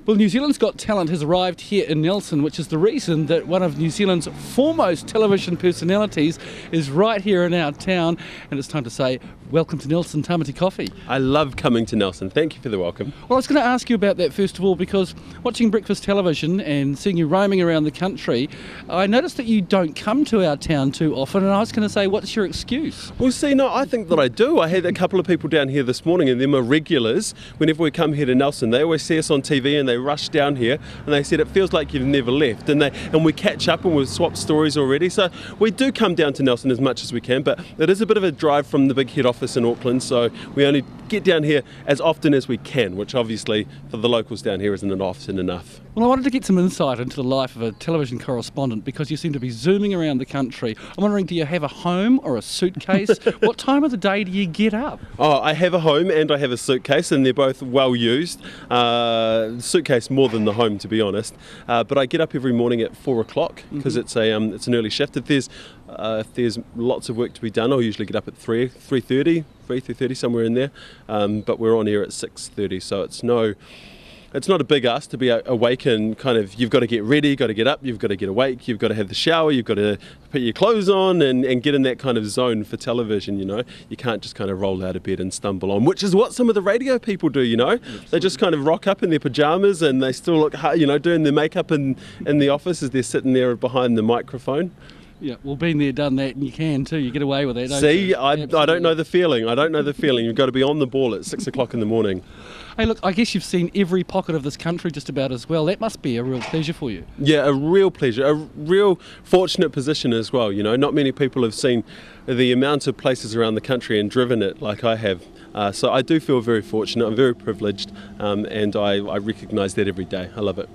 Well, New Zealand's Got Talent has arrived here in Nelson, which is the reason that one of New Zealand's foremost television personalities is right here in our town. And it's time to say, welcome to Nelson, Tamati Coffey. I love coming to Nelson. Thank you for the welcome. Well, I was going to ask you about that first of all, because watching breakfast television and seeing you roaming around the country, I noticed that you don't come to our town too often, and I was going to say, what's your excuse? Well, see, no, I think that I do. I had a couple of people down here this morning, and them are regulars. Whenever we come here to Nelson, they always see us on TV and they rush down here, and they said it feels like you've never left. And we catch up and we've swapped stories already. So we do come down to Nelson as much as we can, but it is a bit of a drive from the big head office in Auckland, so we only get down here as often as we can, which obviously for the locals down here isn't often enough. Well, I wanted to get some insight into the life of a television correspondent, because you seem to be zooming around the country. I'm wondering, do you have a home or a suitcase? What time of the day do you get up? Oh, I have a home and I have a suitcase, and they're both well used. Suitcase more than the home, to be honest. But I get up every morning at 4 o'clock because it's an early shift. If there's lots of work to be done, I'll usually get up at 3:30, somewhere in there. But we're on air at 6:30, so it's not a big ask to be awake, and kind of you've got to get ready, you've got to get up, you've got to get awake, you've got to have the shower, you've got to put your clothes on and get in that kind of zone for television, you know. You can't just kind of roll out of bed and stumble on, which is what some of the radio people do, you know. Absolutely. They just kind of rock up in their pyjamas and they still look, you know, doing their makeup in the office as they're sitting there behind the microphone. Yeah, well, been there, done that, and you can too. You get away with it, don't See, you? I don't know the feeling. You've got to be on the ball at 6 o'clock in the morning. Hey, look, I guess you've seen every pocket of this country just about as well. That must be a real pleasure for you. Yeah, a real pleasure, a real fortunate position as well. You know, not many people have seen the amount of places around the country and driven it like I have. So I do feel very fortunate. I'm very privileged, and I recognise that every day. I love it.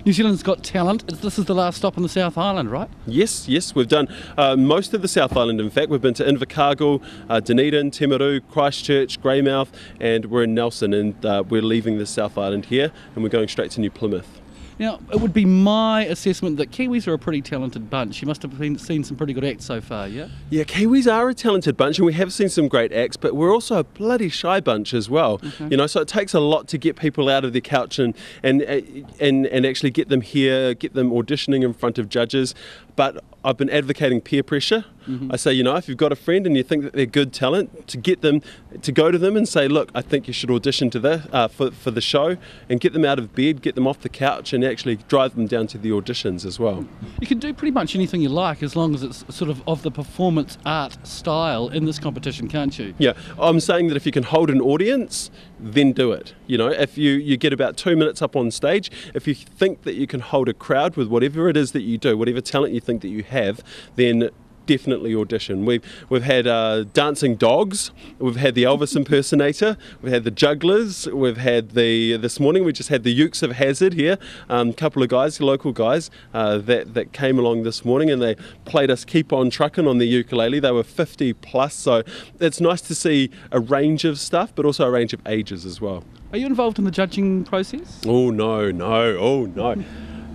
New Zealand's Got Talent. This is the last stop on the South Island, right? Yes, we've done most of the South Island, in fact. We've been to Invercargill, Dunedin, Timaru, Christchurch, Greymouth, and we're in Nelson, and we're leaving the South Island here and we're going straight to New Plymouth. Now, it would be my assessment that Kiwis are a pretty talented bunch. You must have seen some pretty good acts so far, yeah? Yeah, Kiwis are a talented bunch, and we have seen some great acts, but we're also a bloody shy bunch as well. Okay. You know, so it takes a lot to get people out of their couch and actually get them here, get them auditioning in front of judges. But I've been advocating peer pressure. I say, you know, if you've got a friend and you think that they're good talent, to get them to go to them and say, look, I think you should audition to for the show, and get them out of bed, get them off the couch, and actually drive them down to the auditions as well. You can do pretty much anything you like as long as it's sort of the performance art style in this competition, can't you? Yeah, I'm saying that if you can hold an audience, then do it. You know, if you get about 2 minutes up on stage, if you think that you can hold a crowd with whatever it is that you do, whatever talent you think that you have, then definitely audition. We've had dancing dogs, we've had the Elvis impersonator, we've had the jugglers, we've had this morning we just had the Ukes of Hazard here, a couple of guys, local guys that came along this morning, and they played us Keep On Truckin' on the ukulele. They were 50 plus, so it's nice to see a range of stuff, but also a range of ages as well. Are you involved in the judging process? Oh no.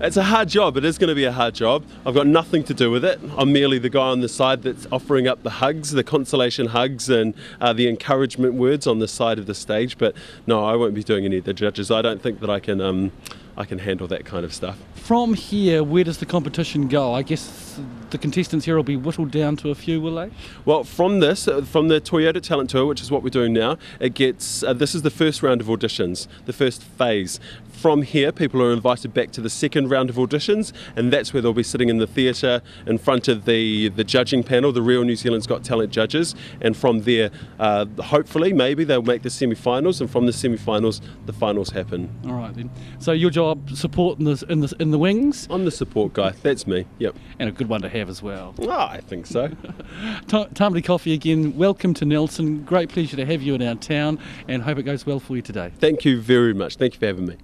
It's a hard job. It is going to be a hard job. I've got nothing to do with it. I'm merely the guy on the side that's offering up the hugs, the consolation hugs, and the encouragement words on the side of the stage. But no, I won't be doing any of the judges. I don't think that I can handle that kind of stuff. From here, where does the competition go? I guess the contestants here will be whittled down to a few, will they? Well, from the Toyota Talent Tour, which is what we're doing now, it gets this is the first round of auditions, the first phase. From here, people are invited back to the second round of auditions, and that's where they'll be sitting in the theatre in front of the judging panel, the real New Zealand's Got Talent judges, and from there, hopefully, maybe they'll make the semi-finals, and from the semi-finals, the finals happen. All right then. So your job, support in the wings? I'm the support guy. That's me. Yep. And a good one to have as well. Oh, I think so. Tamati Coffey again. Welcome to Nelson. Great pleasure to have you in our town, and hope it goes well for you today. Thank you very much. Thank you for having me.